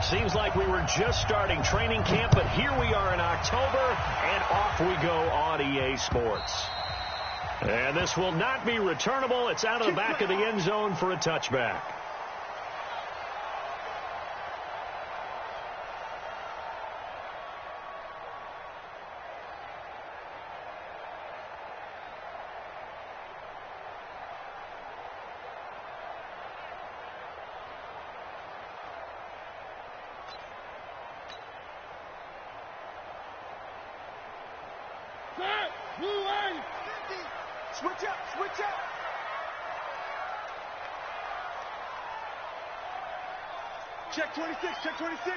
Seems like we were just starting training camp, but here we are in October, and off we go on EA Sports. And this will not be returnable. It's out of the back of the end zone for a touchback. Switch up, switch up. Check 26, check 26.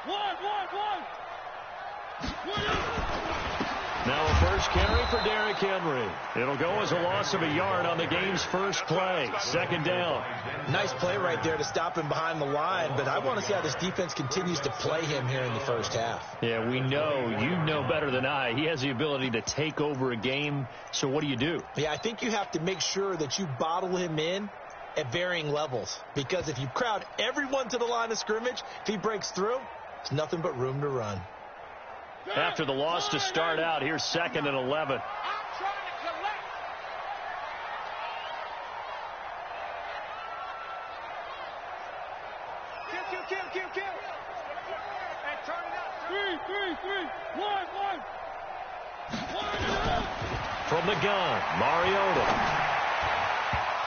One. Now a first carry for Derrick Henry. It'll go as a loss of a yard on the game's first play. Second down. Nice play right there to stop him behind the line, but I want to see how this defense continues to play him here in the first half. Yeah, we know. You know better than I. He has the ability to take over a game, so what do? Yeah, I think you have to make sure that you bottle him in at varying levels, because if you crowd everyone to the line of scrimmage, if he breaks through, there's nothing but room to run. After the loss to start out, here's 2nd and 11. I'm trying to collect. Kill. And turn it up. 3. 1. From the gun, Mariota.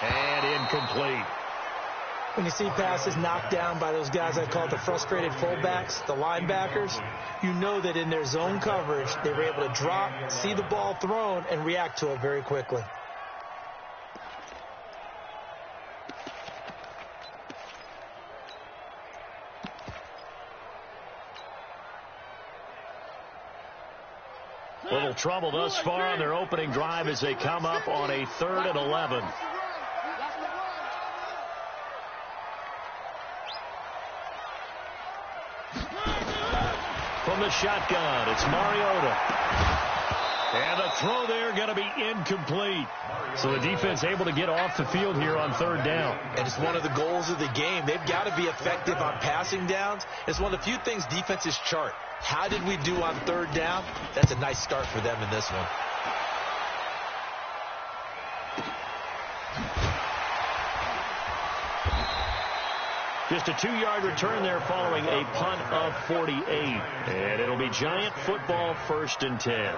And incomplete. When you see passes knocked down by those guys I call the frustrated fullbacks, the linebackers, you know that in their zone coverage, they were able to drop, see the ball thrown, and react to it very quickly. Little trouble thus far on their opening drive as they come up on a 3rd and 11. From the shotgun, it's Mariota. And the throw there going to be incomplete. So the defense able to get off the field here on 3rd down. And it's one of the goals of the game. They've got to be effective on passing downs. It's one of the few things defenses chart. How did we do on 3rd down? That's a nice start for them in this one. Just a 2-yard return there following a punt of 48. And it'll be Giant football 1st and 10.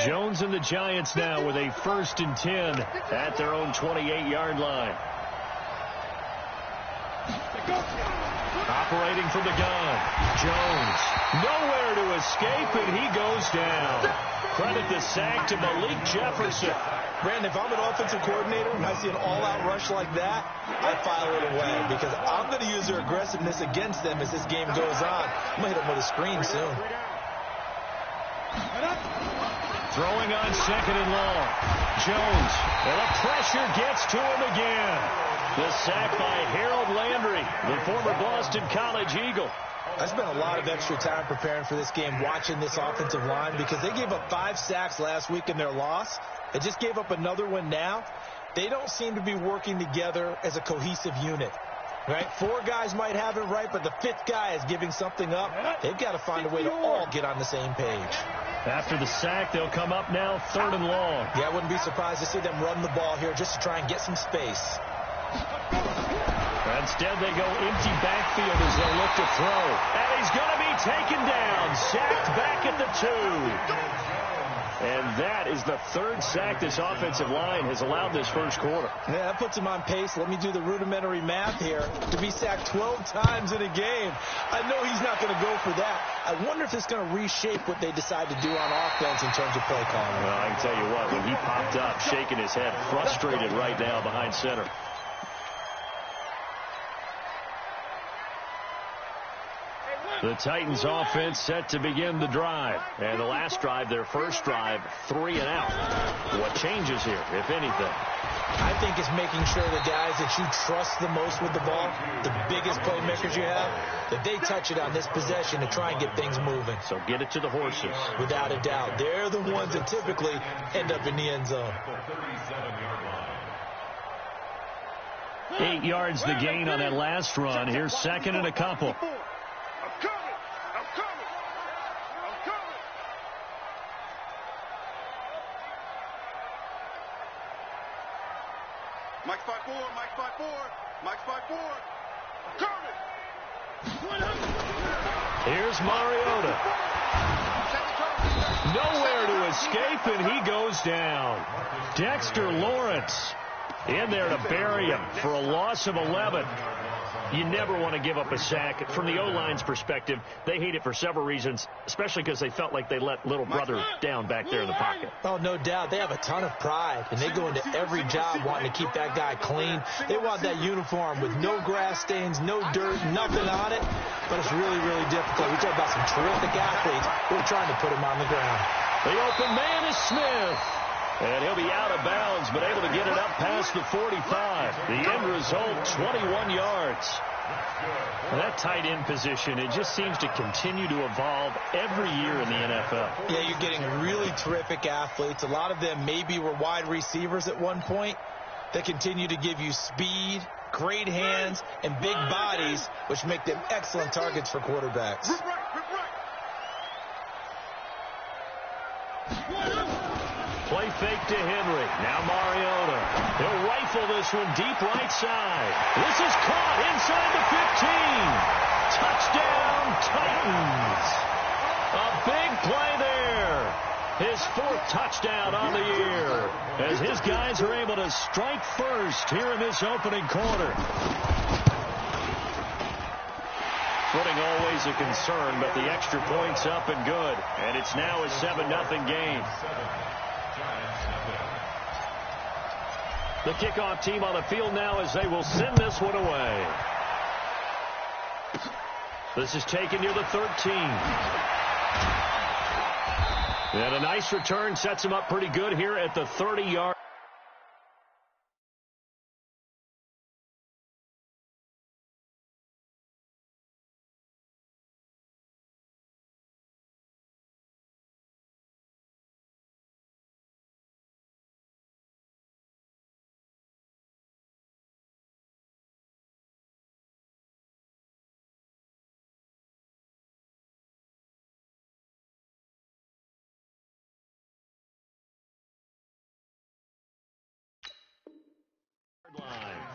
Jones and the Giants now with a 1st and 10 at their own 28-yard line. Operating from the gun, Jones. Nowhere to escape, and he goes down. Credit the sack to Malik Jefferson. Brandon, if I'm an offensive coordinator and I see an all-out rush like that, I file it away because I'm going to use their aggressiveness against them as this game goes on. I'm going to hit them with a screen soon. Throwing on 2nd and long. Jones, and the pressure gets to him again. The sack by Harold Landry, the former Boston College Eagle. I spent a lot of extra time preparing for this game, watching this offensive line, because they gave up 5 sacks last week in their loss. They just gave up another one now. They don't seem to be working together as a cohesive unit. Right? 4 guys might have it right, but the 5th guy is giving something up. They've got to find a way to all get on the same page. After the sack, they'll come up now 3rd and long. Yeah, I wouldn't be surprised to see them run the ball here just to try and get some space. Instead, they go empty backfield as they'll look to throw. And he's going to be taken down, sacked back at the 2. And that is the 3rd sack this offensive line has allowed this first quarter. Yeah, that puts him on pace. Let me do the rudimentary math here. To be sacked 12 times in a game, I know he's not going to go for that. I wonder if it's going to reshape what they decide to do on offense in terms of play calling. Well, I can tell you what, when he popped up, shaking his head, frustrated right now behind center. The Titans offense set to begin the drive. And the last drive, their first drive, 3 and out. What changes here, if anything? I think it's making sure the guys that you trust the most with the ball, the biggest playmakers you have, that they touch it on this possession to try and get things moving. So get it to the horses. Without a doubt. They're the ones that typically end up in the end zone. 8 yards the gain on that last run. Here's second and a couple. I'm coming. Mike 5-4, Mike 5-4, Mike 5-4. I'm coming. Here's Mariota. Nowhere to escape, and he goes down. Dexter Lawrence in there to bury him for a loss of 11. You never want to give up a sack. From the O-line's perspective, they hate it for several reasons, especially because they felt like they let little brother down back there in the pocket. Oh, no doubt. They have a ton of pride, and they go into every job wanting to keep that guy clean. They want that uniform with no grass stains, no dirt, nothing on it. But it's really, really difficult. We talk about some terrific athletes. We're trying to put him on the ground. The open man is Smith. And he'll be out of bounds, but able to get it up past the 45. The end result, 21 yards. And that tight end position, it just seems to continue to evolve every year in the NFL. Yeah, you're getting really terrific athletes. A lot of them maybe were wide receivers at one point. They continue to give you speed, great hands, and big bodies, which make them excellent targets for quarterbacks. Play fake to Henry. Now Mariota. He'll rifle this one deep right side. This is caught inside the 15. Touchdown, Titans. A big play there. His 4th touchdown on the year as his guys are able to strike first here in this opening quarter. Footing always a concern, but the extra point's up and good. And it's now a 7-0 game. The kickoff team on the field now as they will send this one away. This is taken near the 13. And a nice return sets him up pretty good here at the 30-yard.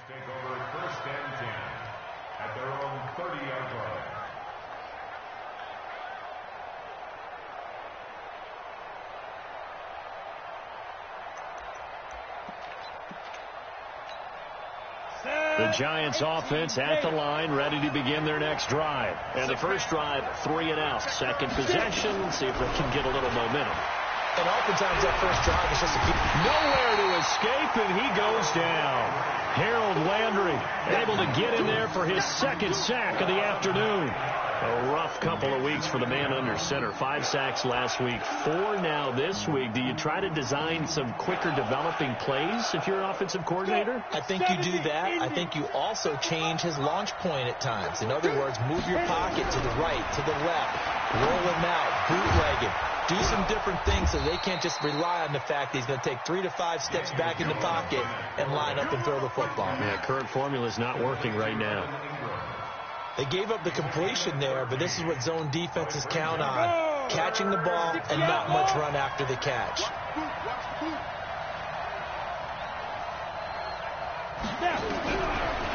Take over 1st and 10 at their own 30-yard line. The Giants offense at the line, ready to begin their next drive. And the first drive, 3 and out. Second possession, see if they can get a little momentum. And oftentimes that first drive is just a nowhere to escape, and he goes down. Harold Landry able to get in there for his 2nd sack of the afternoon. A rough couple of weeks for the man under center. 5 sacks last week, 4 now this week. Do you try to design some quicker developing plays if you're an offensive coordinator? I think you do that. I think you also change his launch point at times. In other words, move your pocket to the right, to the left, roll him out, bootleg him. Do some different things so they can't just rely on the fact that he's going to take 3 to 5 steps back in the pocket and line up and throw the football. Yeah, current formula is not working right now. They gave up the completion there, but this is what zone defenses count on. Catching the ball and not much run after the catch.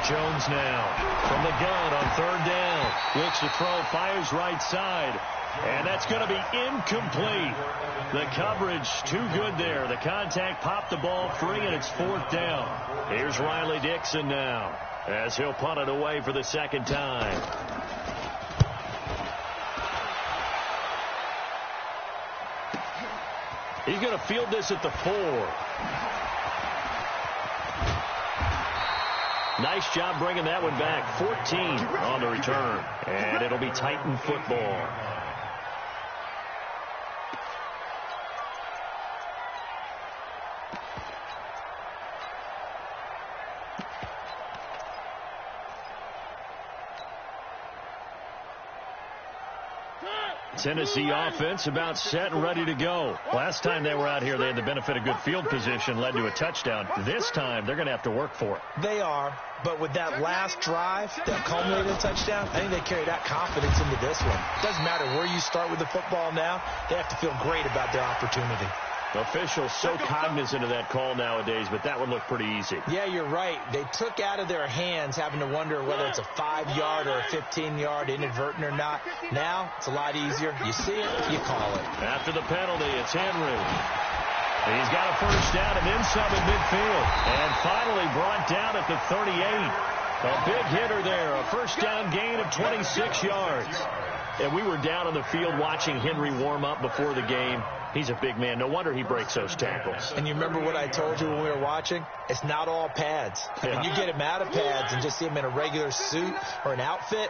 Jones now from the gun on 3rd down. Looks to throw, fires right side. And that's going to be incomplete. The coverage too good there. The contact popped the ball free, and it's 4th down. Here's Riley Dixon now as he'll punt it away for the 2nd time. He's going to field this at the 4. Nice job bringing that one back. 14 on the return. And it'll be Titan football. Tennessee offense about set and ready to go. Last time they were out here, they had the benefit of good field position, led to a touchdown. This time, they're going to have to work for it. They are, but with that last drive that culminated in a touchdown, I think they carry that confidence into this one. Doesn't matter where you start with the football now, they have to feel great about their opportunity. Officials so cognizant of that call nowadays, but that one looked pretty easy. Yeah, you're right. They took out of their hands having to wonder whether it's a 5-yard or a 15-yard inadvertent or not. Now, it's a lot easier. You see it, you call it. After the penalty, it's Henry. He's got a first down and then some at midfield. And finally brought down at the 38. A big hitter there, a first down gain of 26 yards. And we were down on the field watching Henry warm up before the game. He's a big man. No wonder he breaks those tackles. And you remember what I told you when we were watching? It's not all pads. Yeah. When you get him out of pads and just see him in a regular suit or an outfit,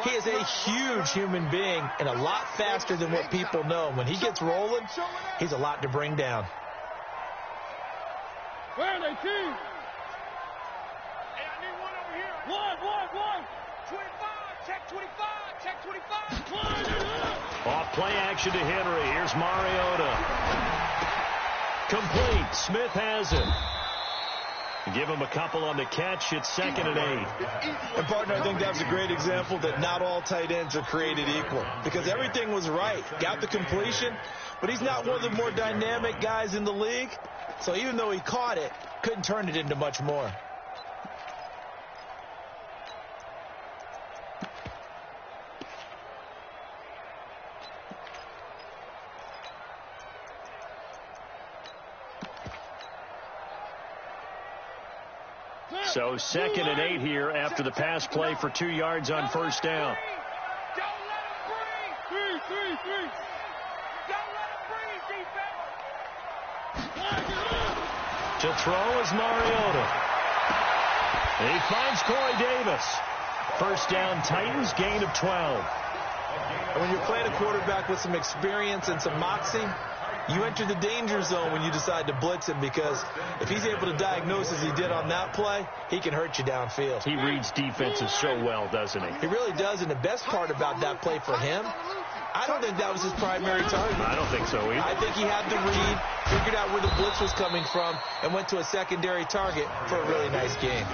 he is a huge human being and a lot faster than what people know. When he gets rolling, he's a lot to bring down. Where are they, team? Hey, I need one over here. One. 25. Check 25. Check 25. Off play action to Henry. Here's Mariota. Complete. Smith has it. Give him a couple on the catch. It's 2nd and 8. And, partner, I think that's a great example that not all tight ends are created equal. Because everything was right. Got the completion, but he's not one of the more dynamic guys in the league. So even though he caught it, couldn't turn it into much more. So 2nd and 8 here after the pass play for 2 yards on first down. Don't let him breathe. 3. Don't let him breathe, defense. To throw is Mariota. He finds Corey Davis. First down Titans, gain of 12. And when you're playing a quarterback with some experience and some moxie, you enter the danger zone when you decide to blitz him, because if he's able to diagnose as he did on that play, he can hurt you downfield. He reads defenses so well, doesn't he? He really does, and the best part about that play for him, I don't think that was his primary target. I don't think so either. I think he had the read, figured out where the blitz was coming from, and went to a secondary target for a really nice game.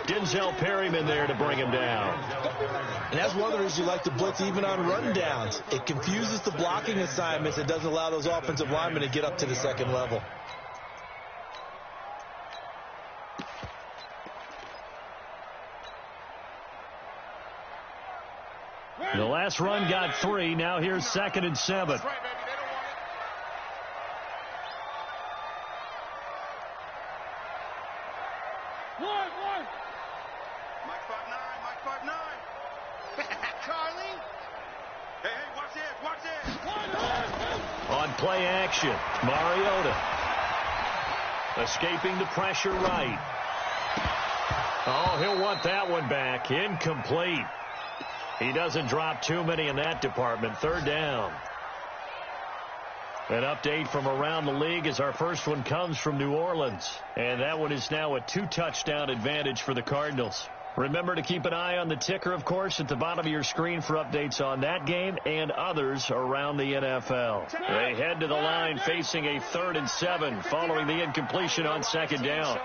Denzel Perryman there to bring him down. And that's one of the reasons you like to blitz even on run downs. It confuses the blocking assignments. It doesn't allow those offensive linemen to get up to the second level. The last run got 3. Now here's 2nd and 7. On play action, Mariota. Escaping the pressure right. Oh, he'll want that one back. Incomplete. He doesn't drop too many in that department. 3rd down. An update from around the league as our first one comes from New Orleans. And that one is now a 2-touchdown advantage for the Cardinals. Remember to keep an eye on the ticker, of course, at the bottom of your screen for updates on that game and others around the NFL. They head to the line facing a 3rd and 7 following the incompletion on 2nd down.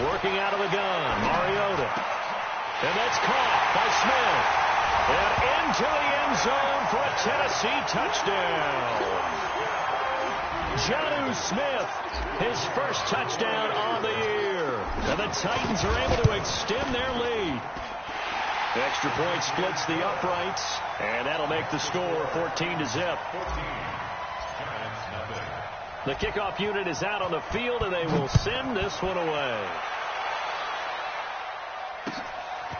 Working out of the gun, Mariota. And that's caught by Smith. And into the end zone for a Tennessee touchdown. Jonnu Smith, his first touchdown on the year. And the Titans are able to extend their lead. The extra point splits the uprights, and that'll make the score 14-0. The kickoff unit is out on the field, and they will send this one away.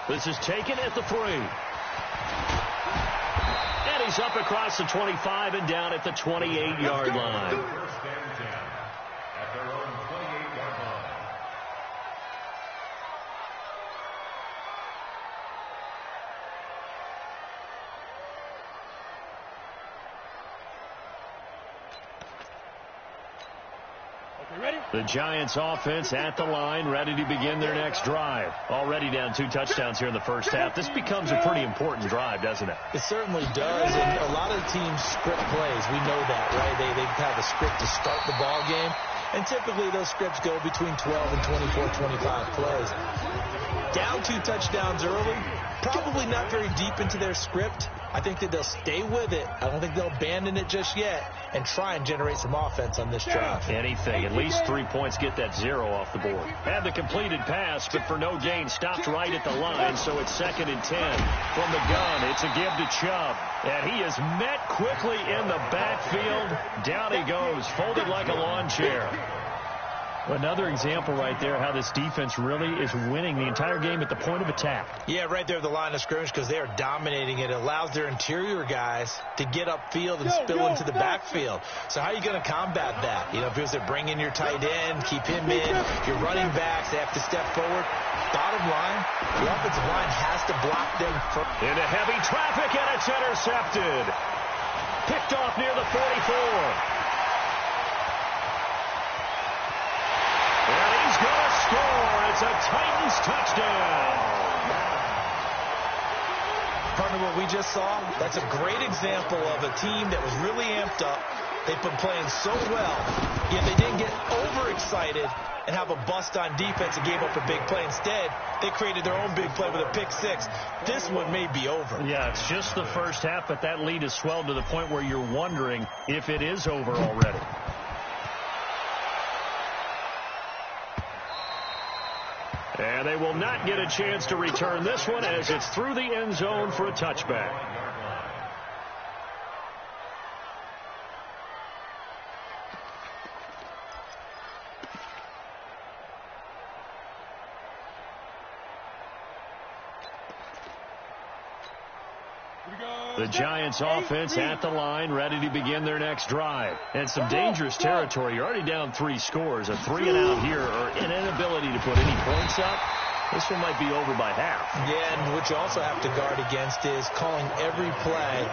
This is taken at the 3. And he's up across the 25 and down at the 28-yard line. First and 10 at their own The Giants offense at the line, ready to begin their next drive. Already down 2 touchdowns here in the first half. This becomes a pretty important drive, doesn't it? It certainly does, and a lot of teams script plays. We know that, right? They have a script to start the ball game, and typically those scripts go between 12 and 24, 25 plays. Down 2 touchdowns early, probably not very deep into their script. I think that they'll stay with it. I don't think they'll abandon it just yet and try and generate some offense on this drive. Anything. At least 3 points, get that 0 off the board. Had the completed pass, but for no gain, stopped right at the line, so it's 2nd and 10. From the gun, it's a give to Chubb. And he is met quickly in the backfield. Down he goes, folded like a lawn chair. Another example right there how this defense really is winning the entire game at the point of attack. Yeah, right there at the line of scrimmage because they are dominating it. It allows their interior guys to get upfield and spill into the backfield. So how are you going to combat that? You know, if it was to bring in your tight end, keep him in, your running backs, they have to step forward. Bottom line, the offensive line has to block them first. Into heavy traffic, and it's intercepted. Picked off near the 44. And he's going to score. It's a Titans touchdown. Partner, what we just saw, that's a great example of a team that was really amped up. They've been playing so well, yet they didn't get overexcited and have a bust on defense and gave up a big play. Instead, they created their own big play with a pick 6. This one may be over. Yeah, it's just the first half, but that lead has swelled to the point where you're wondering if it is over already. And they will not get a chance to return this one as it's through the end zone for a touchback. The Giants offense at the line, ready to begin their next drive. And some dangerous territory. You're already down 3 scores. A 3-and-out here, or an inability to put any points up. This one might be over by half. Yeah, and what you also have to guard against is calling every play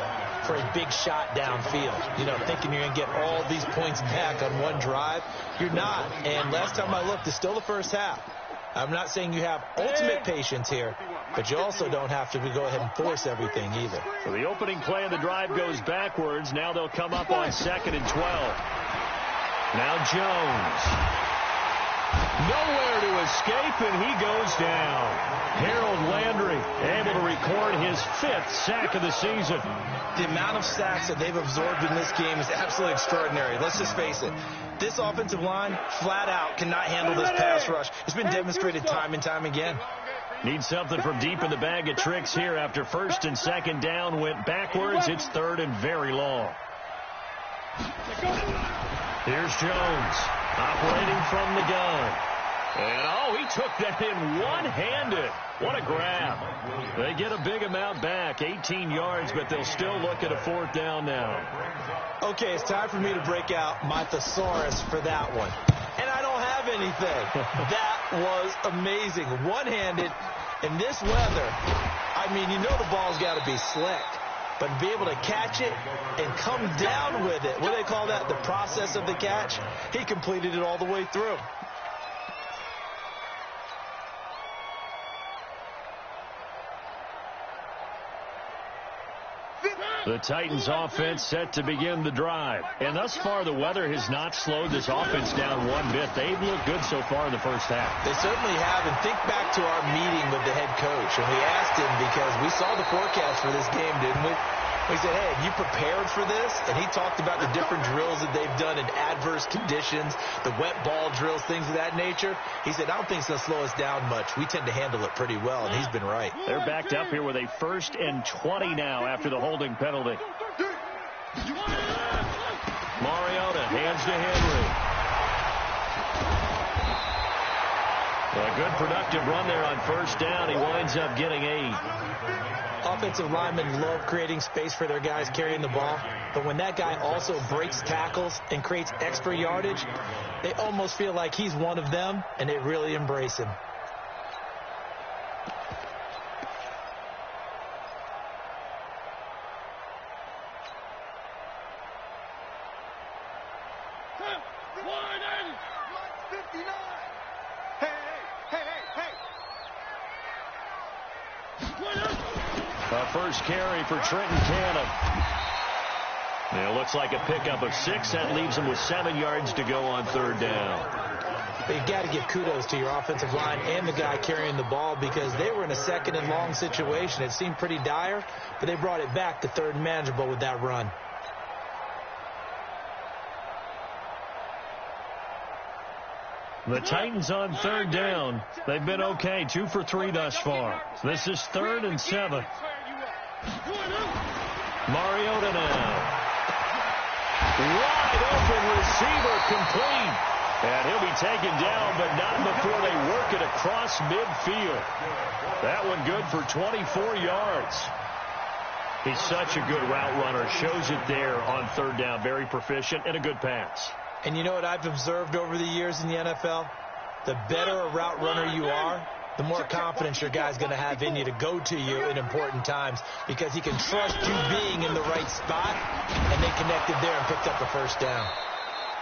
for a big shot downfield. You know, thinking you're going to get all these points back on one drive. You're not. And last time I looked, it's still the first half. I'm not saying you have ultimate patience here, but you also don't have to go ahead and force everything either. So the opening play of the drive goes backwards. Now they'll come up on 2nd and 12. Now Jones. Nowhere to escape, and he goes down. Harold Landry able to record his 5th sack of the season. The amount of sacks that they've absorbed in this game is absolutely extraordinary. Let's just face it. This offensive line, flat out, cannot handle this pass rush. It's been demonstrated time and time again. Need something from deep in the bag of tricks here after 1st and 2nd down went backwards. It's 3rd and very long. Here's Jones operating from the gun. And, oh, he took that in one-handed. What a grab. They get a big amount back, 18 yards, but they'll still look at a 4th down now. Okay, it's time for me to break out my thesaurus for that one. And I don't have anything. That was amazing. One-handed in this weather. I mean, you know the ball's got to be slick. But to be able to catch it and come down with it, what do they call that? The process of the catch? He completed it all the way through. The Titans offense set to begin the drive. And thus far, the weather has not slowed this offense down one bit. They've looked good so far in the first half. They certainly have. And think back to our meeting with the head coach. And we asked him because we saw the forecast for this game, didn't we? We said, hey, have you prepared for this? And he talked about the different drills that they've done in adverse conditions, the wet ball drills, things of that nature. He said, I don't think it's going to slow us down much. We tend to handle it pretty well, and he's been right. They're backed up here with a 1st and 20 now after the holding penalty. Mariota hands to Henry. A good productive run there on 1st down. He winds up getting 8. Offensive linemen love creating space for their guys carrying the ball, but when that guy also breaks tackles and creates extra yardage, they almost feel like he's one of them, and they really embrace him. First carry for Trenton Cannon. It looks like a pickup of 6. That leaves him with 7 yards to go on third down. But you got to give kudos to your offensive line and the guy carrying the ball because they were in a second and long situation. It seemed pretty dire, but they brought it back to third and manageable with that run. The Titans on third down. They've been okay, 2 for 3 thus far. This is 3rd and 7. Mariota now. Wide open receiver complete. And he'll be taken down, but not before they work it across midfield. That one good for 24 yards. He's such a good route runner. Shows it there on third down. Very proficient and a good pass. And you know what I've observed over the years in the NFL? The better a route runner you are, the more confidence your guy's going to have in you to go to you in important times because he can trust you being in the right spot, and they connected there and picked up the first down.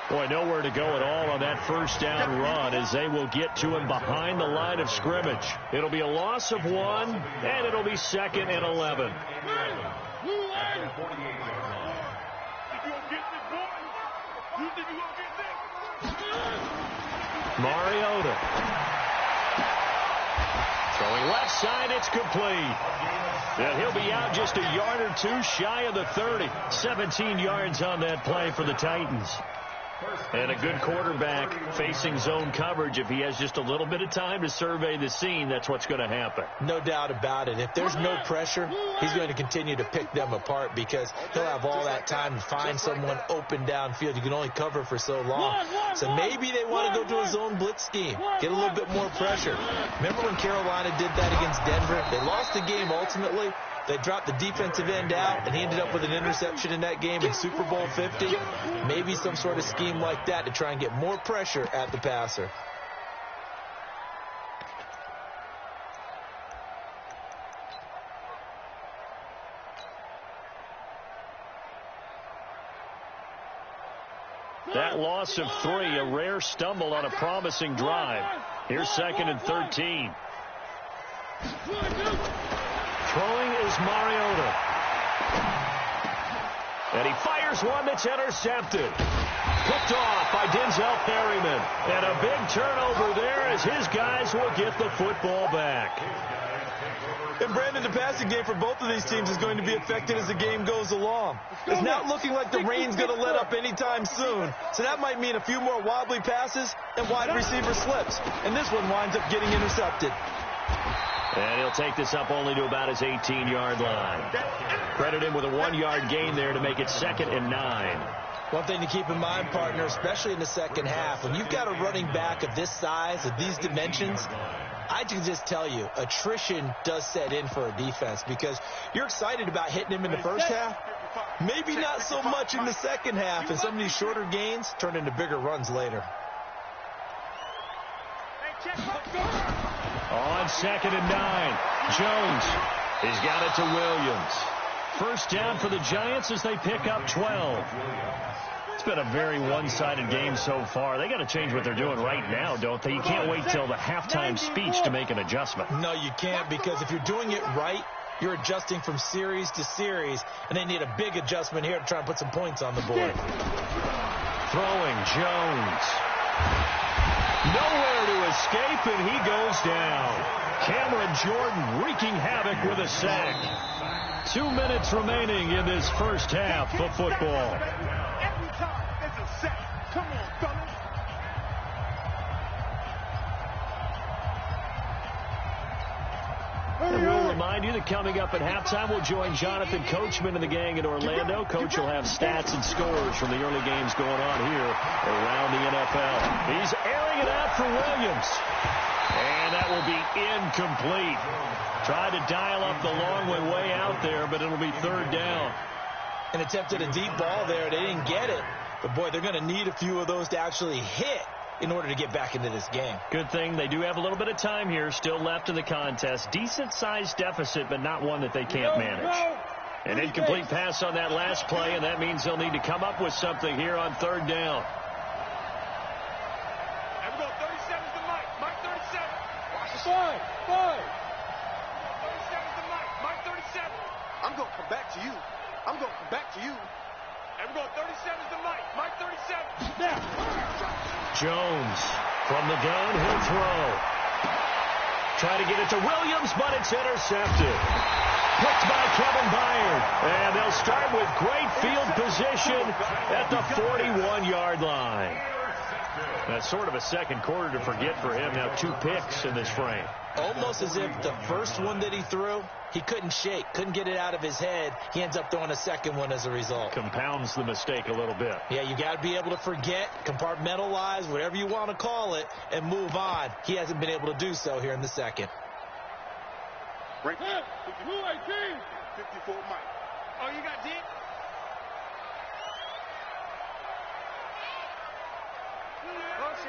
Boy, nowhere to go at all on that first down run as they will get to him behind the line of scrimmage. It'll be a loss of 1, and it'll be 2nd and 11. Mariota. Throwing left side, it's complete. And he'll be out just a yard or 2 shy of the 30. 17 yards on that play for the Titans. And a good quarterback facing zone coverage. If he has just a little bit of time to survey the scene, that's what's going to happen. No doubt about it. If there's no pressure, he's going to continue to pick them apart because he'll have all that time to find someone open downfield. You can only cover for so long. So maybe they want to go to a zone blitz scheme, get a little bit more pressure. Remember when Carolina did that against Denver? They lost the game ultimately. They dropped the defensive end out, and he ended up with an interception in that game in Super Bowl 50. Maybe some sort of scheme like that to try and get more pressure at the passer. That loss of 3, a rare stumble on a promising drive. Here's 2nd and 13. Throwing is Mariota. And he fires one that's intercepted. Picked off by Denzel Perryman. And a big turnover there as his guys will get the football back. And Brandon, the passing game for both of these teams is going to be affected as the game goes along. It's not looking like the rain's going to let up anytime soon. So that might mean a few more wobbly passes and wide receiver slips. And this one winds up getting intercepted. And he'll take this up only to about his 18-yard line. Credit him with a 1-yard gain there to make it 2nd and 9. One thing to keep in mind, partner, especially in the second half, when you've got a running back of this size, of these dimensions, I can just tell you, attrition does set in for a defense because you're excited about hitting him in the first half. Maybe not so much in the second half, and some of these shorter gains turn into bigger runs later. On 2nd and 9, Jones. He's got it to Williams. First down for the Giants as they pick up 12. It's been a very one-sided game so far. They got to change what they're doing right now, don't they? You can't wait till the halftime speech to make an adjustment. No, you can't, because if you're doing it right, you're adjusting from series to series, and they need a big adjustment here to try and put some points on the board. Throwing, Jones. Nowhere to escape, and he goes down. Cameron Jordan wreaking havoc with a sack. 2 minutes remaining in this first half of football. Every time it's a sack. Come on, fellas. And we'll remind you that coming up at halftime, we'll join Jonathan Coachman and the gang in Orlando. Coach will have stats and scores from the early games going on here around the NFL. He's airing it out for Williams. And that will be incomplete. Tried to dial up the long one way out there, but it'll be third down. And attempted a deep ball there. They didn't get it. But, boy, they're going to need a few of those to actually hit in order to get back into this game. Good thing they do have a little bit of time here still left in the contest. Decent-sized deficit, but not one that they can't manage. An incomplete pass on that last play, and that means they'll need to come up with something here on third down. Here we go, going to come back to you. I'm going to come back to you. And we're going 37 to Mike. Mike 37. Now. Jones from the gun. He'll throw. Try to get it to Williams, but it's intercepted. Picked by Kevin Byard. And they'll start with great field position at the 41-yard line. That's sort of a second quarter to forget for him. Now 2 picks in this frame. Almost as if the first one that he threw, he couldn't shake, couldn't get it out of his head. He ends up throwing a second one as a result. Compounds the mistake a little bit. Yeah, you got to be able to forget, compartmentalize, whatever you want to call it, and move on. He hasn't been able to do so here in the second. Right. 52, 18. 54, Mike. Oh, you got deep?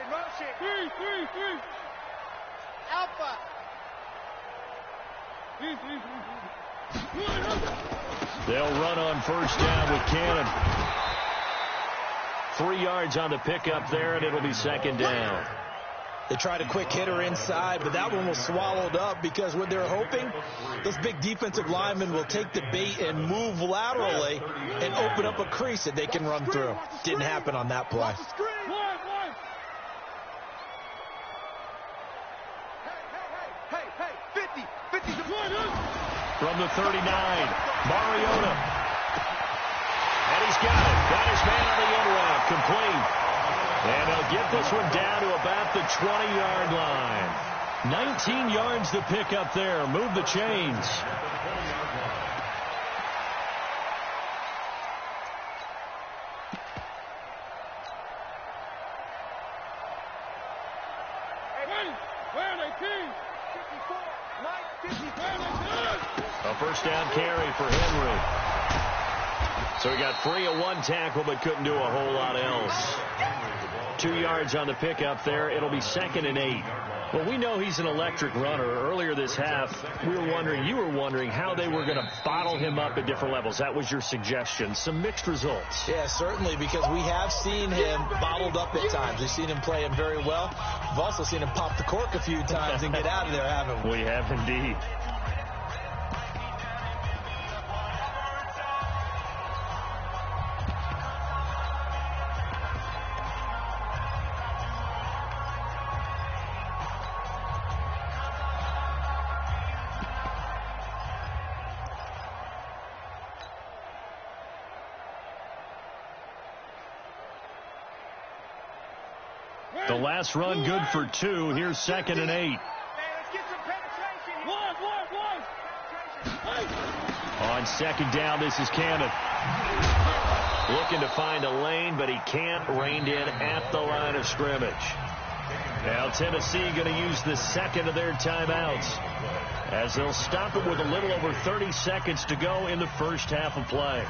Motion. 3. Alpha. 3. They'll run on first down with Cannon. 3 yards on the pickup there, and it'll be second down. They tried a quick hitter inside, but that one was swallowed up because what they're hoping, those big defensive linemen will take the bait and move laterally and open up a crease that they can run through. Didn't happen on that play. Hey, 50. From the 39, Mariota. And he's got it. Got his man on the end route. Complete. And they'll get this one down to about the 20-yard line. 19 yards to pick up there. Move the chains. A first down carry for Henry. So he got free of 1 tackle but couldn't do a whole lot else. 2 yards on the pickup there. It'll be second and 8. Well, we know he's an electric runner. Earlier this half, you were wondering how they were going to bottle him up at different levels. That was your suggestion. Some mixed results. Yeah, certainly, because we have seen him bottled up at times. We've seen him play him very well. We've also seen him pop the cork a few times and get out of there, haven't we? We have indeed. The last run good for 2. Here's second and 8. Let's get some penetration. One. On second down, this is Cannon. Looking to find a lane, but he can't. Reined in at the line of scrimmage. Now Tennessee going to use the second of their timeouts as they'll stop it with a little over 30 seconds to go in the first half of play.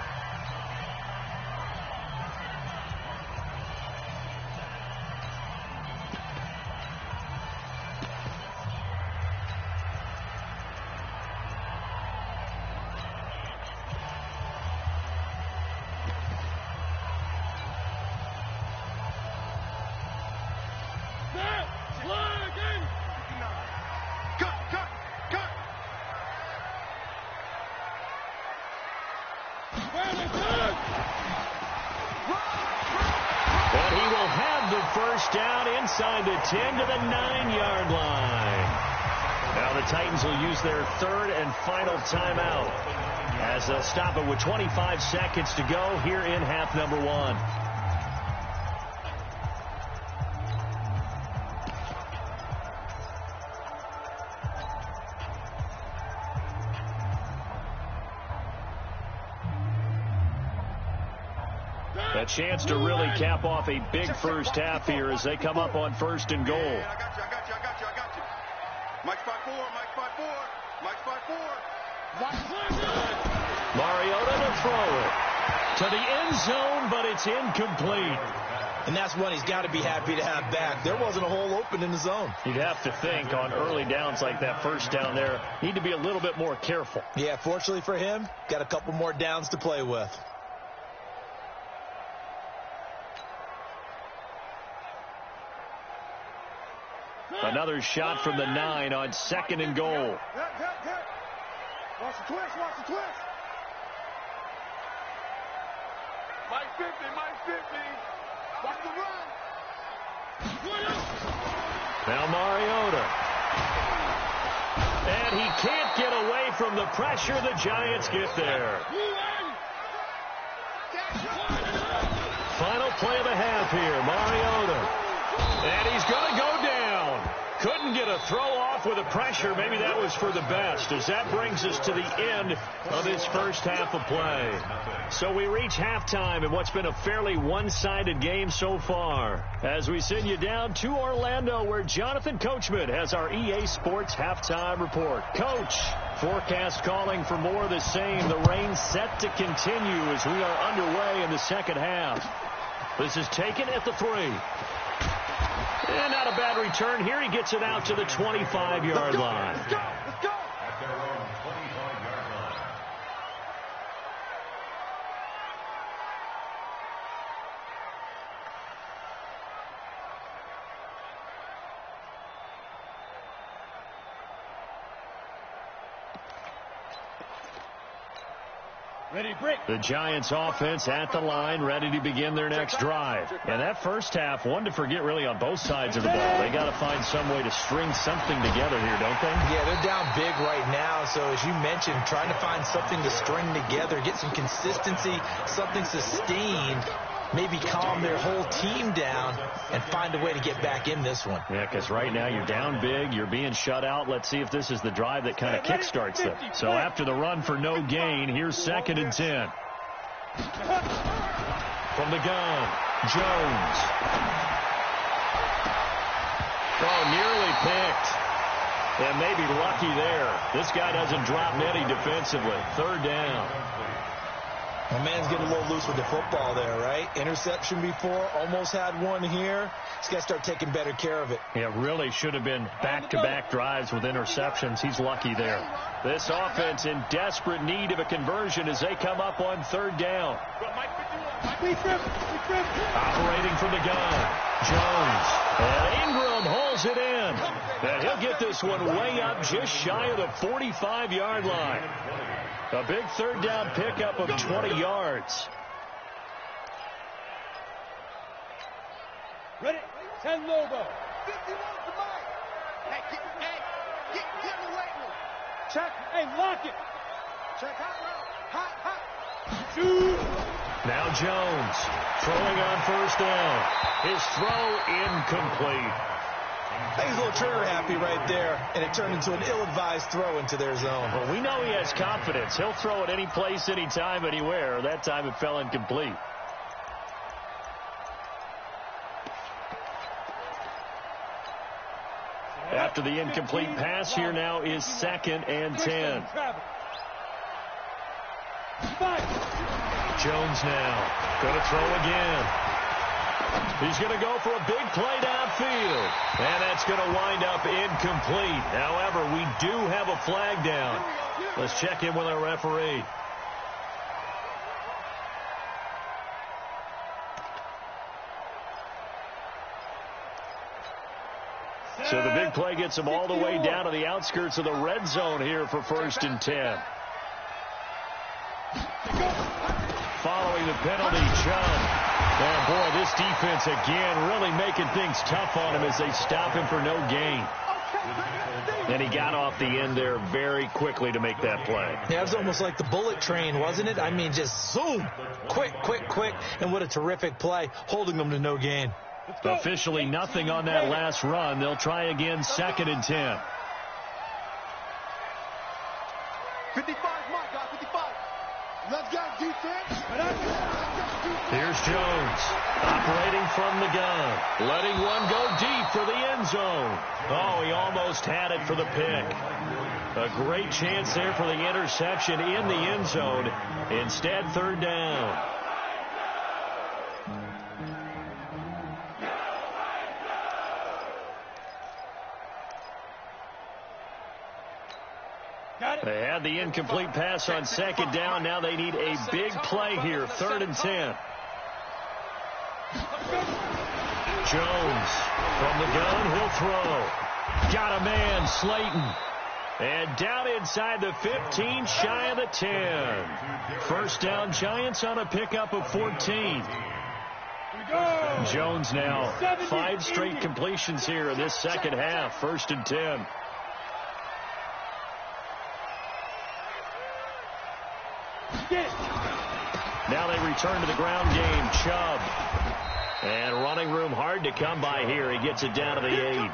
Inside the 10 to the 9-yard line. Now the Titans will use their third and final timeout as they'll stop it with 25 seconds to go here in half number 1. A chance to really cap off a big first half here as they come up on first and goal. I got you. Mike's 5-4. Mike's 5-4. Mariota to throw it to the end zone, but it's incomplete. And that's one he's got to be happy to have back. There wasn't a hole open in the zone. You'd have to think on early downs like that first down there, need to be a little bit more careful. Yeah, fortunately for him, got a couple more downs to play with. Another shot from the 9 on second and goal. Watch the twist. Mike 50, Mike 50. Watch the run. Now Mariota. And he can't get away from the pressure. The Giants get there. Final play of the half here. Mariota. And he's going to go down. Couldn't get a throw off with the pressure. Maybe that was for the best, as that brings us to the end of this first half of play. So we reach halftime in what's been a fairly one-sided game so far, as we send you down to Orlando, where Jonathan Coachman has our EA Sports halftime report. Coach, forecast calling for more of the same. The rain set to continue as we are underway in the second half. This is taken at the 3. And not a bad return here. He gets it out to the 25-yard line. Let's go. Let's go. At their own 25-yard line. Ready, break. The Giants offense at the line, ready to begin their next drive. And that first half, one to forget really on both sides of the ball. They got to find some way to string something together here, don't they? Yeah, they're down big right now. So as you mentioned, trying to find something to string together, get some consistency, something sustained, maybe calm their whole team down and find a way to get back in this one. Yeah, because right now you're down big, you're being shut out. Let's see if this is the drive that kind of kickstarts them. So after the run for no gain, here's 2nd and 10. From the gun, Jones. Oh, nearly picked. And maybe lucky there. This guy doesn't drop many defensively. 3rd down. My man's getting a little loose with the football there, right? Interception before, almost had one here. He's got to start taking better care of it. Yeah, really should have been back-to-back drives with interceptions. He's lucky there. This offense in desperate need of a conversion as they come up on 3rd down. Operating from the gun, Jones. And Ingram holds it in. And he'll get this one way up just shy of the 45-yard line. A big 3rd down pickup of 20 yards. Ready, 10 logo. 51 to Mike. Hey, get in the weight room. Check, hey, lock it. Check hot. Shoot. Now Jones throwing on 1st down. His throw incomplete. I think he's a little trigger happy right there, and it turned into an ill-advised throw into their zone. Well, we know he has confidence. He'll throw it any place, anytime, anywhere. That time it fell incomplete. After the incomplete pass, here now is 2nd and 10. Jones now going to throw again. He's going to go for a big play downfield. And that's going to wind up incomplete. However, we do have a flag down. Let's check in with our referee. So the big play gets him all the way down to the outskirts of the red zone here for 1st and 10. Following the penalty, Chung. Oh, boy, this defense again really making things tough on him as they stop him for no gain. And he got off the end there very quickly to make that play. Yeah, it was almost like the bullet train, wasn't it? I mean, just zoom. Quick. And what a terrific play, holding them to no gain. Officially nothing on that last run. They'll try again, 2nd and 10. 55, Mike, got 55. Let's go, defense. Here's Jones, operating from the gun, letting one go deep for the end zone. Oh, he almost had it for the pick. A great chance there for the interception in the end zone. Instead, 3rd down. They had the incomplete pass on 2nd down. Now they need a big play here, 3rd and 10. Jones from the gun, he'll throw. Got a man, Slayton. And down inside the 15, shy of the 10. First down, Giants on a pickup of 14. Jones now 5 straight completions here in this second half. 1st and 10. Now they return to the ground game. Chubb. And running room hard to come by here. He gets it down to the 8.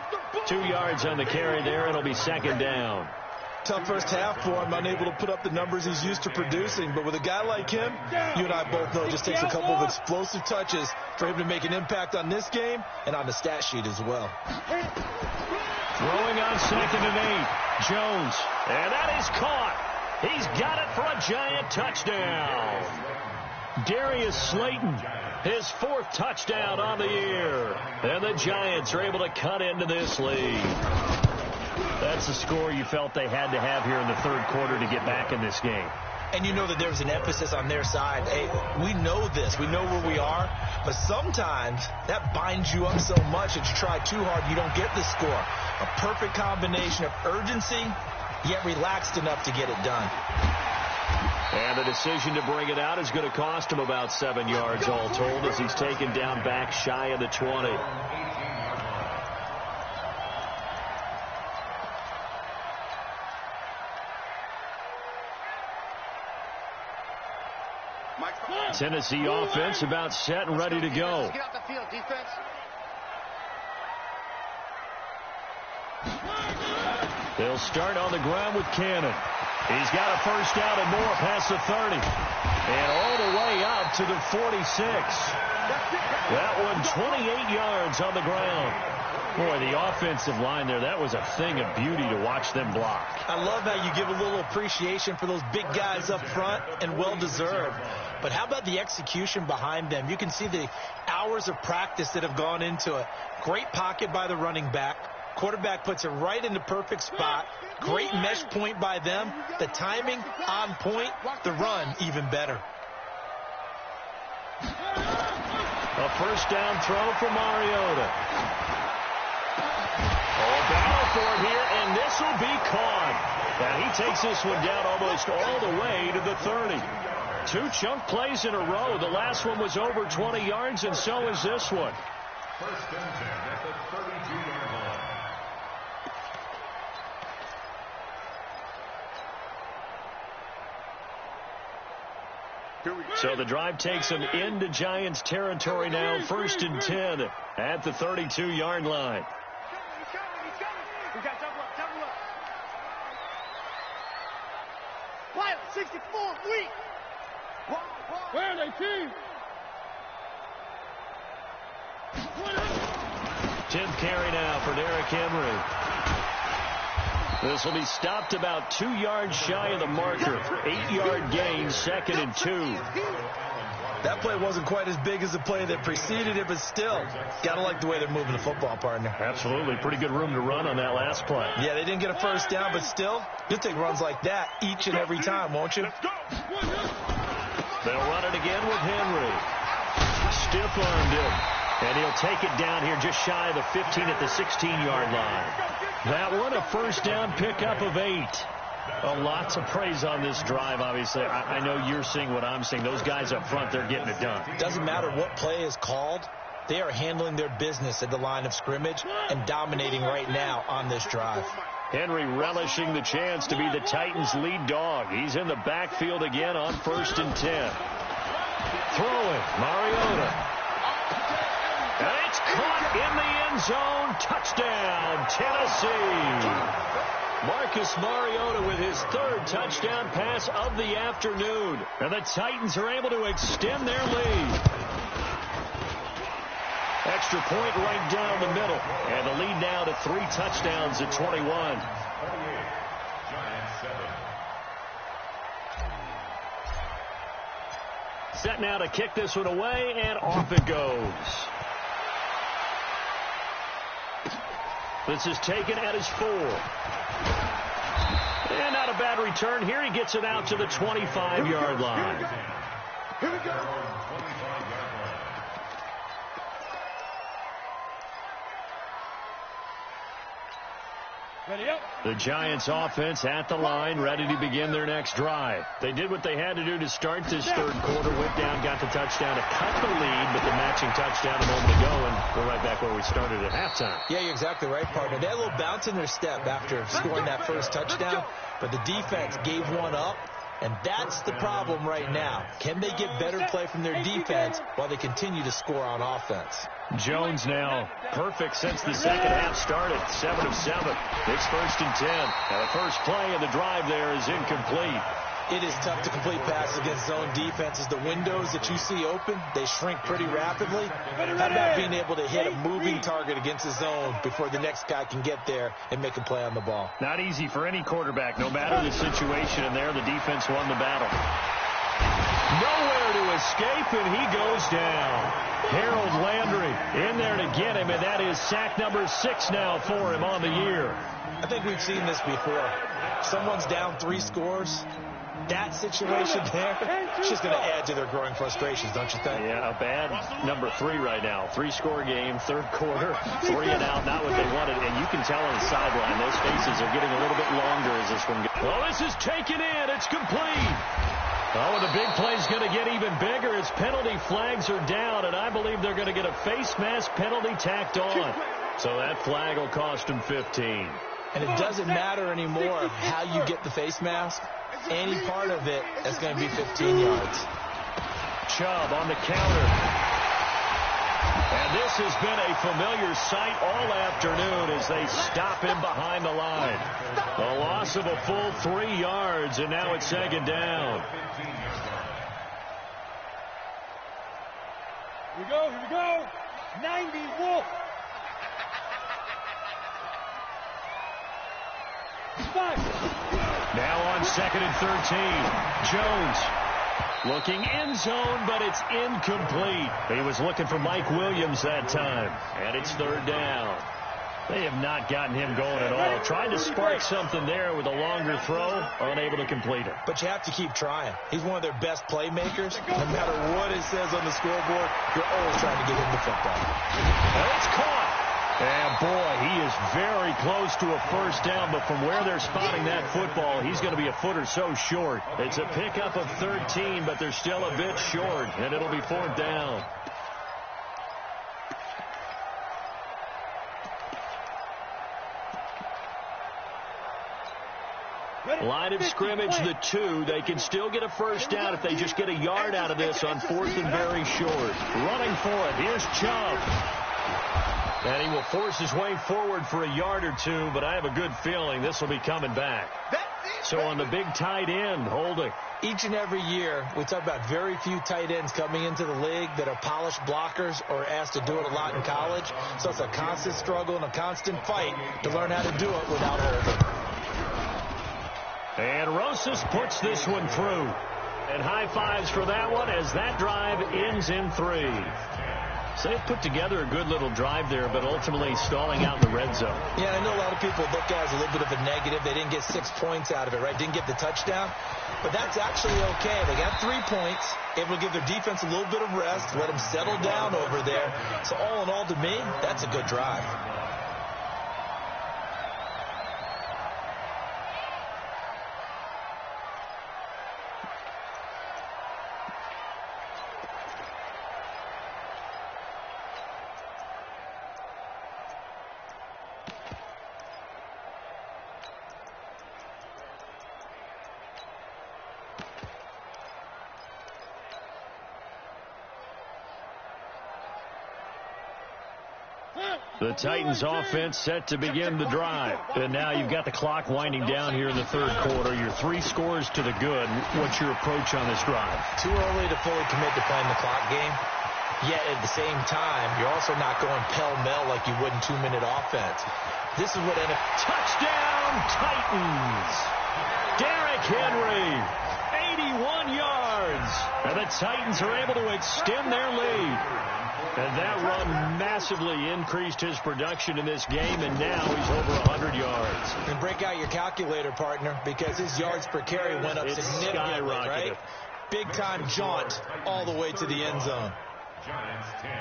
2 yards on the carry there. It'll be 2nd down. Tough first half for him, unable to put up the numbers he's used to producing. But with a guy like him, you and I both know it just takes a couple of explosive touches for him to make an impact on this game and on the stat sheet as well. Throwing on 2nd and 8. Jones. And that is caught. He's got it for a Giant touchdown. Darius Slayton, his 4th touchdown on the year. And the Giants are able to cut into this lead. That's the score you felt they had to have here in the 3rd quarter to get back in this game. And you know that there's an emphasis on their side. Hey, we know this. We know where we are. But sometimes that binds you up so much that you try too hard, you don't get the score. A perfect combination of urgency, yet relaxed enough to get it done. And the decision to bring it out is going to cost him about 7 yards all told as he's taken down back shy of the 20. Tennessee offense about set and ready to go. Get off the field, defense. They'll start on the ground with Cannon. He's got a first down and more past the 30. And all the way out to the 46. That one 28 yards on the ground. Boy, the offensive line there, that was a thing of beauty to watch them block. I love how you give a little appreciation for those big guys up front, and well-deserved. But how about the execution behind them? You can see the hours of practice that have gone into it. Great pocket by the running back. Quarterback puts it right in the perfect spot. Great mesh point by them. The timing on point. The run even better. A first down throw for Mariota. Oh, a battle for it here, and this will be caught. Now he takes this one down almost all the way to the 30. 2 chunk plays in a row. The last one was over 20 yards, and so is this one. First and 10 at the 32-yard line. So the drive takes them into Giants territory now. 1st and 10 at the 32-yard line. We got double up. Quiet, 64, weak. Where are they, team? 10th carry now for Derrick Henry. This will be stopped about 2 yards shy of the marker. 8-yard gain, 2nd and 2. That play wasn't quite as big as the play that preceded it, but still, got to like the way they're moving the football, partner. Absolutely. Pretty good room to run on that last play. Yeah, they didn't get a first down, but still, you'll take runs like that each and every time, won't you? They'll run it again with Henry. Stiff-armed him. And he'll take it down here just shy of the 15 at the 16-yard line. That one, a first down pickup of 8. Well, lots of praise on this drive, obviously. I know you're seeing what I'm seeing. Those guys up front, they're getting it done. Doesn't matter what play is called. They are handling their business at the line of scrimmage and dominating right now on this drive. Henry relishing the chance to be the Titans' lead dog. He's in the backfield again on 1st and 10. Throwing, Mariota. And it's caught in the end zone. Touchdown, Tennessee. Marcus Mariota with his 3rd touchdown pass of the afternoon. And the Titans are able to extend their lead. Extra point right down the middle. And the lead now to 3 touchdowns at 21. 28, Giants 7. Set now to kick this one away, and off it goes. This is taken at his 4. And not a bad return here. He gets it out to the 25-yard line. Here we go. Ready up. The Giants offense at the line, ready to begin their next drive. They did what they had to do to start this third quarter. Went down, got the touchdown to cut the lead, but the matching touchdown a moment ago, and we're right back where we started at halftime. Yeah, you're exactly right, partner. They had a little bounce in their step after scoring that first touchdown, but the defense gave one up, and that's the problem right now. Can they get better play from their defense while they continue to score on offense? Jones now perfect since the second half started. 7 of 7. It's 1st and 10. And the first play of the drive there is incomplete. It is tough to complete passes against zone defenses. The windows that you see open, they shrink pretty rapidly. How about being able to hit a moving target against the zone before the next guy can get there and make a play on the ball? Not easy for any quarterback, no matter the situation. And there, the defense won the battle. Nowhere to escape, and he goes down. Harold Landry in there to get him, and that is sack number 6 now for him on the year. I think we've seen this before. Someone's down 3 scores. That situation there, it's just going to add to their growing frustrations, don't you think? Yeah, a bad number 3 right now. 3-score game, third quarter, 3 and out, not what they wanted. And you can tell on the sideline, those faces are getting a little bit longer as this one goes. Oh, this is taken in. It's complete. Oh, and the big play's going to get even bigger as penalty flags are down, and I believe they're going to get a face mask penalty tacked on. So that flag will cost them 15. And it doesn't matter anymore how you get the face mask. Any part of it is going to be 15 yards. Chubb on the counter. And this has been a familiar sight all afternoon as they stop him behind the line. A loss of a full 3 yards, and now it's 2nd down. Here we go. 90 Wolf. 5. Now on 2nd and 13. Jones looking end zone, but it's incomplete. He was looking for Mike Williams that time, and it's 3rd down. They have not gotten him going at all. Tried to spark something there with a longer throw, unable to complete it. But you have to keep trying. He's one of their best playmakers. No matter what it says on the scoreboard, you're always trying to get him the football. And it's caught. And, boy, he is very close to a first down, but from where they're spotting that football, he's going to be a foot or so short. It's a pickup of 13, but they're still a bit short, and it'll be 4th down. Line of scrimmage, the 2. They can still get a first down if they just get a yard out of this on 4th and very short. Running for it. Here's Chubb. And he will force his way forward for a yard or 2, but I have a good feeling this will be coming back. So on the big tight end, holding. Each and every year, we talk about very few tight ends coming into the league that are polished blockers or asked to do it a lot in college. So it's a constant struggle and a constant fight to learn how to do it without holding. And Rosas puts this one through. And high fives for that one as that drive ends in 3. So they put together a good little drive there, but ultimately stalling out in the red zone. Yeah, I know a lot of people look at it as a little bit of a negative. They didn't get 6 points out of it, right? Didn't get the touchdown. But that's actually okay. They got 3 points, able to give their defense a little bit of rest, let them settle down over there. So all in all, to me, that's a good drive. The Titans offense set to begin the drive. And now you've got the clock winding down here in the third quarter. Your 3 scores to the good. What's your approach on this drive? Too early to fully commit to playing the clock game. Yet at the same time, you're also not going pell-mell like you would in 2-minute offense. This is what ended up. Touchdown, Titans! Derrick Henry, 81 yards. And the Titans are able to extend their lead. And that run massively increased his production in this game, and now he's over 100 yards. And break out your calculator, partner, because his yards per carry went up significantly, right? Big-time jaunt all the way to the end zone. Giants 10.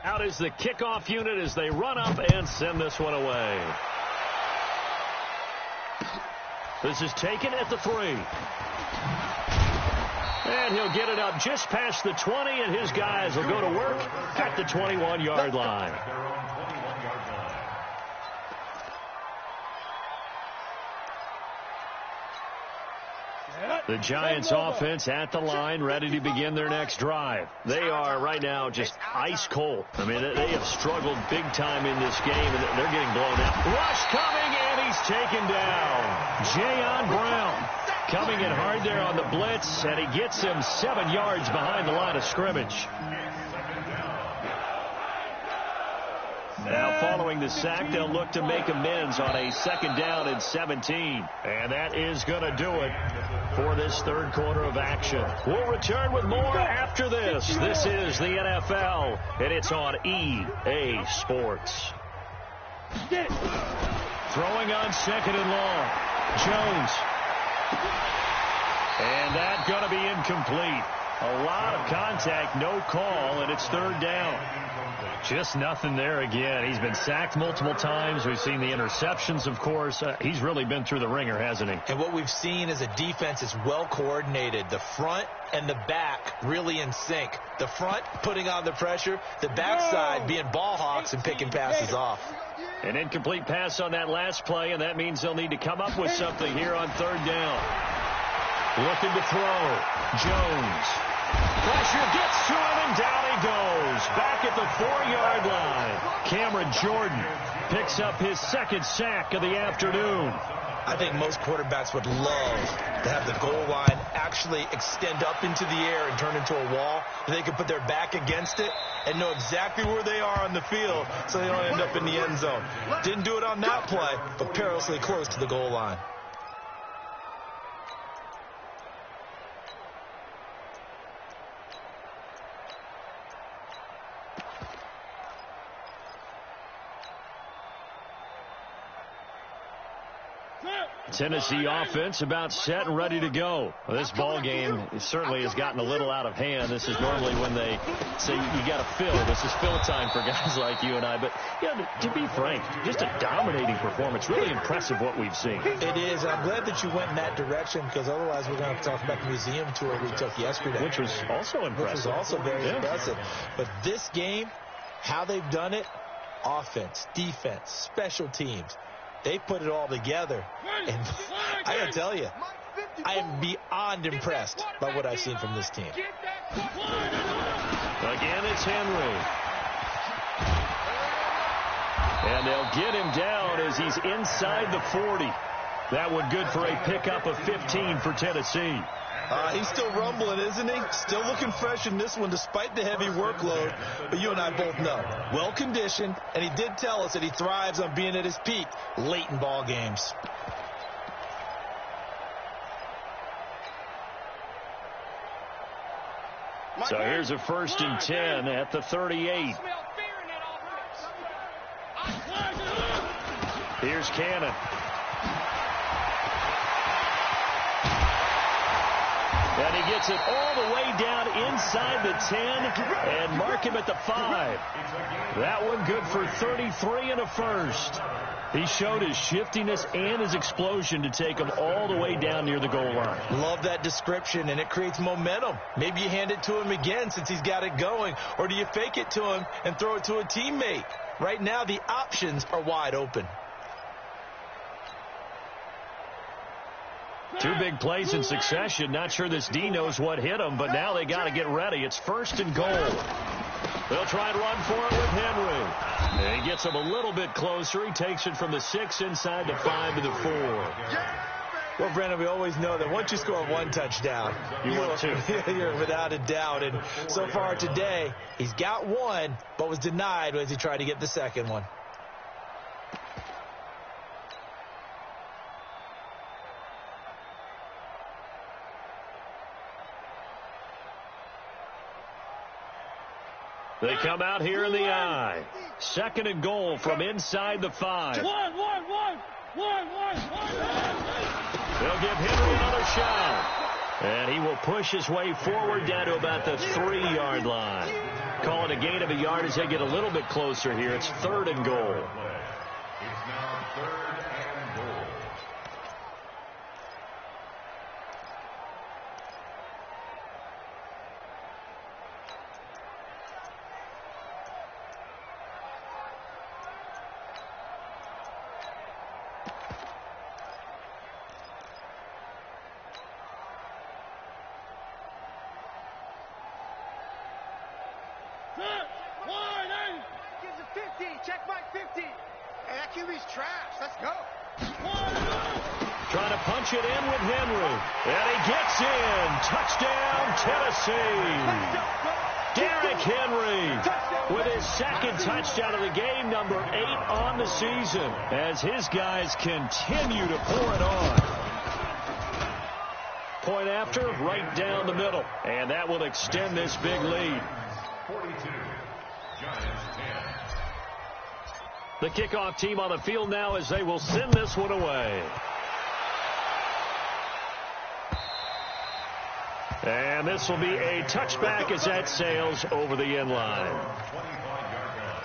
Out is the kickoff unit as they run up and send this one away. This is taken at the 3. And he'll get it up just past the 20, and his guys will go to work at the 21-yard line. The Giants offense at the line, ready to begin their next drive. They are right now just ice cold. I mean, they have struggled big time in this game, and they're getting blown out. Rush coming, and he's taken down. Jayon Brown coming in hard there on the blitz, and he gets him 7 yards behind the line of scrimmage. Now, following the sack, they'll look to make amends on a 2nd down and 17. And that is going to do it for this third quarter of action. We'll return with more after this. This is the NFL, and it's on EA Sports. Throwing on 2nd and long. Jones. And that's going to be incomplete. A lot of contact, no call, and it's 3rd down. Just nothing there again. He's been sacked multiple times. We've seen the interceptions, of course. He's really been through the ringer, hasn't he? And what we've seen is a defense is well coordinated. The front and the back really in sync. The front putting on the pressure, the backside being ball hawks and picking passes off. An incomplete pass on that last play, and that means they'll need to come up with something here on 3rd down. Looking to throw. Jones. Pressure gets to him, and down he goes. Back at the 4-yard line. Cameron Jordan picks up his 2nd sack of the afternoon. I think most quarterbacks would love to have the goal line actually extend up into the air and turn into a wall. And they can put their back against it and know exactly where they are on the field so they don't end up in the end zone. Didn't do it on that play, but perilously close to the goal line. Tennessee offense about set and ready to go. Well, this ball game certainly has gotten a little out of hand. This is normally when they say you got to fill. This is fill time for guys like you and I. But, to be frank, just a dominating performance. Really impressive what we've seen. It is. And I'm glad that you went in that direction because otherwise we're going to talk about the museum tour we took yesterday. Which was also impressive. Which was also very impressive. But this game, how they've done it, offense, defense, special teams, they put it all together, and I got to tell you, I am beyond impressed by what I've seen from this team. Again, it's Henry. And they'll get him down as he's inside the 40. That one good for a pickup of 15 for Tennessee. He's still rumbling, isn't he? Still looking fresh in this one despite the heavy workload. But you and I both know, well-conditioned, and he did tell us that he thrives on being at his peak late in ball games. So here's a 1st and 10 at the 38. Here's Cannon. And he gets it all the way down inside the 10 and mark him at the 5. That one good for 33 and a 1st. He showed his shiftiness and his explosion to take him all the way down near the goal line. Love that description, and it creates momentum. Maybe you hand it to him again since he's got it going, or do you fake it to him and throw it to a teammate? Right now, the options are wide open. 2 big plays in succession. Not sure this D knows what hit him, but now they got to get ready. It's 1st and goal. They'll try and run for it with Henry. And he gets him a little bit closer. He takes it from the 6 inside the 5 to the 4. Well, Brandon, we always know that once you score 1 touchdown, you want 2. You're without a doubt. And so far today, he's got 1, but was denied as he tried to get the 2nd one. They come out here in the I. 2nd and goal from inside the 5. They'll give Henry another shot. And he will push his way forward down to about the 3-yard line. Call it a gain of a yard as they get a little bit closer here. It's 3rd and goal. It's now 3rd and goal. Gives it 50. Check my 50. Hey, that QB's trash. Let's go. Trying to punch it in with Henry. And he gets in. Touchdown, Tennessee. Derrick Henry with his 2nd touchdown of the game, number 8 on the season, as his guys continue to pour it on. Point after, right down the middle. And that will extend this big lead. 42. Giants 10. The kickoff team on the field now as they will send this one away. And this will be a touchback as that sails over the end line. 25-yard line.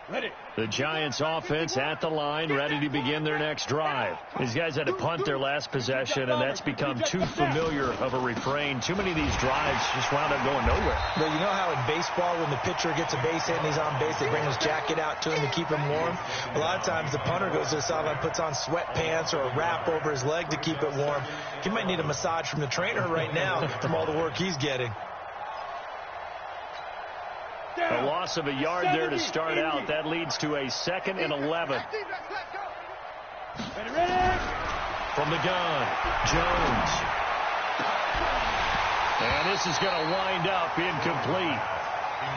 Ready. The Giants offense at the line, ready to begin their next drive. These guys had to punt their last possession, and that's become too familiar of a refrain. Too many of these drives just wound up going nowhere. But you know how in baseball, when the pitcher gets a base hit and he's on base, they bring his jacket out to him to keep him warm? A lot of times the punter goes to the sideline, puts on sweatpants or a wrap over his leg to keep it warm. He might need a massage from the trainer right now from all the work he's getting. A loss of a yard there to start out. That leads to a 2nd and 11. Ready. From the gun, Jones. And this is going to wind up incomplete.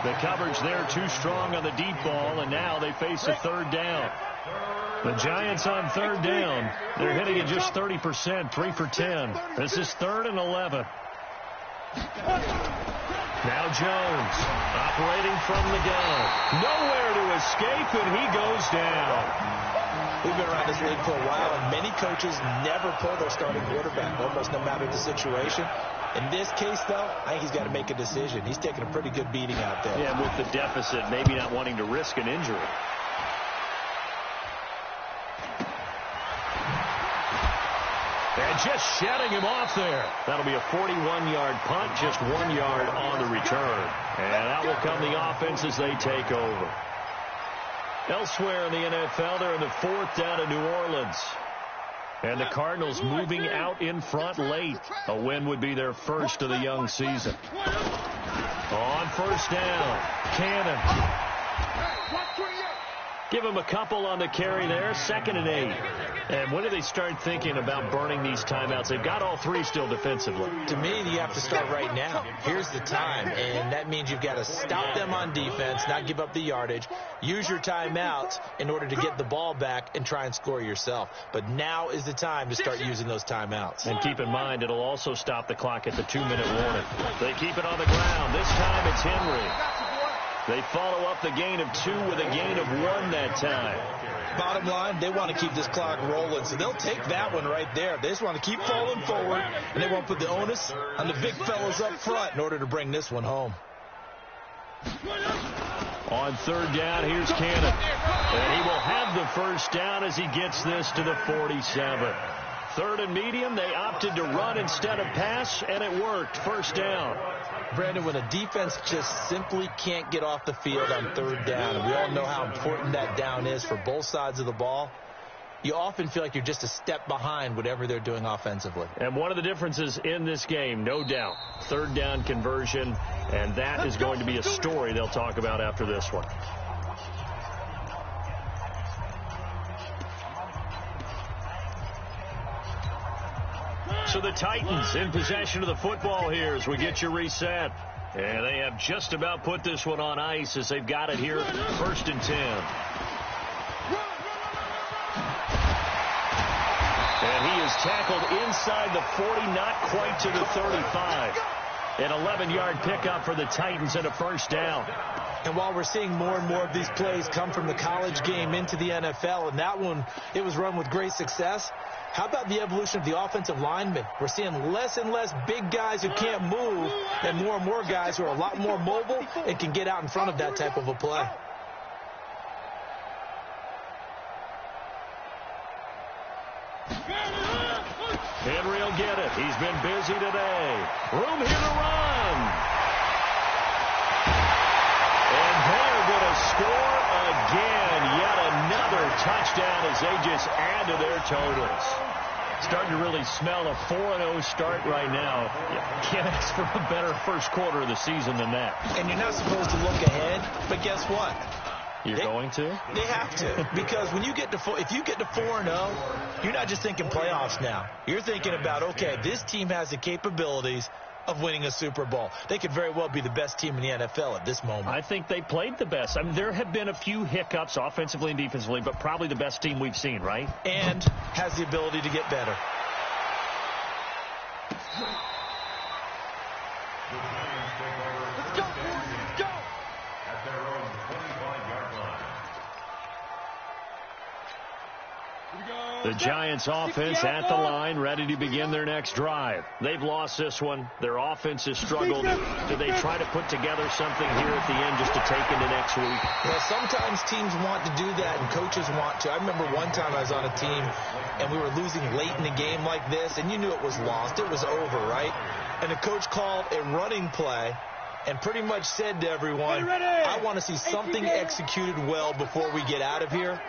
The coverage there too strong on the deep ball, and now they face a 3rd down. The Giants on 3rd down. They're hitting at just 30%, 3 for 10. This is 3rd and 11. Now Jones, operating from the gun. Nowhere to escape, and he goes down. We've been around this league for a while, and many coaches never pull their starting quarterback, almost no matter the situation. In this case, though, I think he's got to make a decision. He's taking a pretty good beating out there. Yeah, with the deficit, maybe not wanting to risk an injury. And just shutting him off there. That'll be a 41-yard punt, just 1 yard on the return. And out will come the offense as they take over. Elsewhere in the NFL, they're in the 4th down in New Orleans. And the Cardinals moving out in front late. A win would be their first of the young season. On 1st down, Cannon. Give him a couple on the carry there. 2nd and 8. And when do they start thinking about burning these timeouts? They've got all 3 still defensively. To me, you have to start right now. Here's the time, and that means you've got to stop them on defense, not give up the yardage, use your timeouts in order to get the ball back and try and score yourself. But now is the time to start using those timeouts. And keep in mind, it'll also stop the clock at the 2-minute warning. They keep it on the ground. This time it's Henry. They follow up the gain of 2 with a gain of 1 that time. Bottom line, they want to keep this clock rolling, so they'll take that one right there. They just want to keep falling forward, and they won't put the onus on the big fellas up front in order to bring this one home. On 3rd down, here's Cannon. And he will have the 1st down as he gets this to the 47. 3rd and medium, they opted to run instead of pass, and it worked. 1st down. Brandon, when a defense just simply can't get off the field on 3rd down, and we all know how important that down is for both sides of the ball, you often feel like you're just a step behind whatever they're doing offensively. And one of the differences in this game, no doubt, 3rd down conversion, and that is going to be a story they'll talk about after this one. So the Titans in possession of the football here as we get you reset. And they have just about put this one on ice as they've got it here, 1st and 10. And he is tackled inside the 40, not quite to the 35. An 11-yard pickup for the Titans and a 1st down. And while we're seeing more and more of these plays come from the college game into the NFL, and that one, it was run with great success, how about the evolution of the offensive linemen? We're seeing less and less big guys who can't move and more guys who are a lot more mobile and can get out in front of that type of a play. Henry will get it. He's been busy today. Room here to run. And they're going to score again. Yet another touchdown as they just add to their totals. Starting to really smell a 4-0 start right now. You can't ask for a better first quarter of the season than that. And you're not supposed to look ahead, but guess what? You're going to? They have to, because when you get to if you get to 4-0, you're not just thinking playoffs now. You're thinking about, okay, this team has the capabilities of winning a Super Bowl. They could very well be the best team in the NFL at this moment. I think they played the best. I mean, there have been a few hiccups offensively and defensively, but probably the best team we've seen, right? And has the ability to get better. Let's go, boys. Let's go. At their own 25-yard line. The Giants offense at the line, ready to begin their next drive. They've lost this one. Their offense has struggled. Do they try to put together something here at the end just to take into next week? Well, sometimes teams want to do that and coaches want to. I remember one time I was on a team and we were losing late in a game like this, and you knew it was lost. It was over, right? And the coach called a running play and pretty much said to everyone, I want to see something executed well before we get out of here.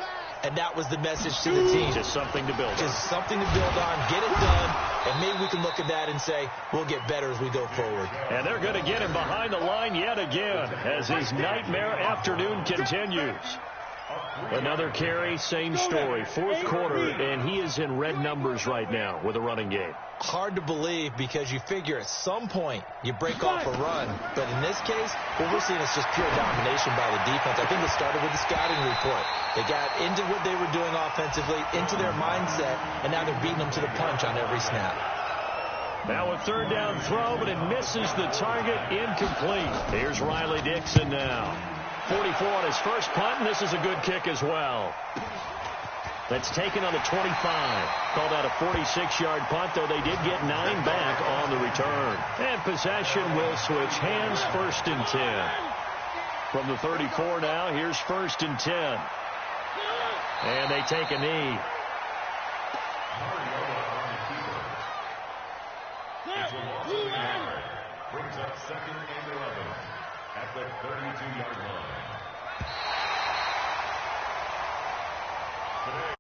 And that was the message to the team. Just something to build on. Just something to build on, get it done, and maybe we can look at that and say, we'll get better as we go forward. And they're going to get him behind the line yet again as his nightmare afternoon continues. Another carry, same story. Fourth quarter, and he is in red numbers right now with a running game. Hard to believe because you figure at some point you break off a run. But in this case, what we're seeing is just pure domination by the defense. I think it started with the scouting report. They got into what they were doing offensively, into their mindset, and now they're beating them to the punch on every snap. Now a third down throw, but it misses the target, incomplete. Here's Riley Dixon now. 44 on his first punt, and this is a good kick as well. That's taken on the 25. Called out a 46-yard punt, though they did get 9 back on the return. And possession will switch hands, 1st and 10. From the 34 now, here's 1st and 10. And they take a knee. Brings up 2nd and 11 at the 32-yard line. Today,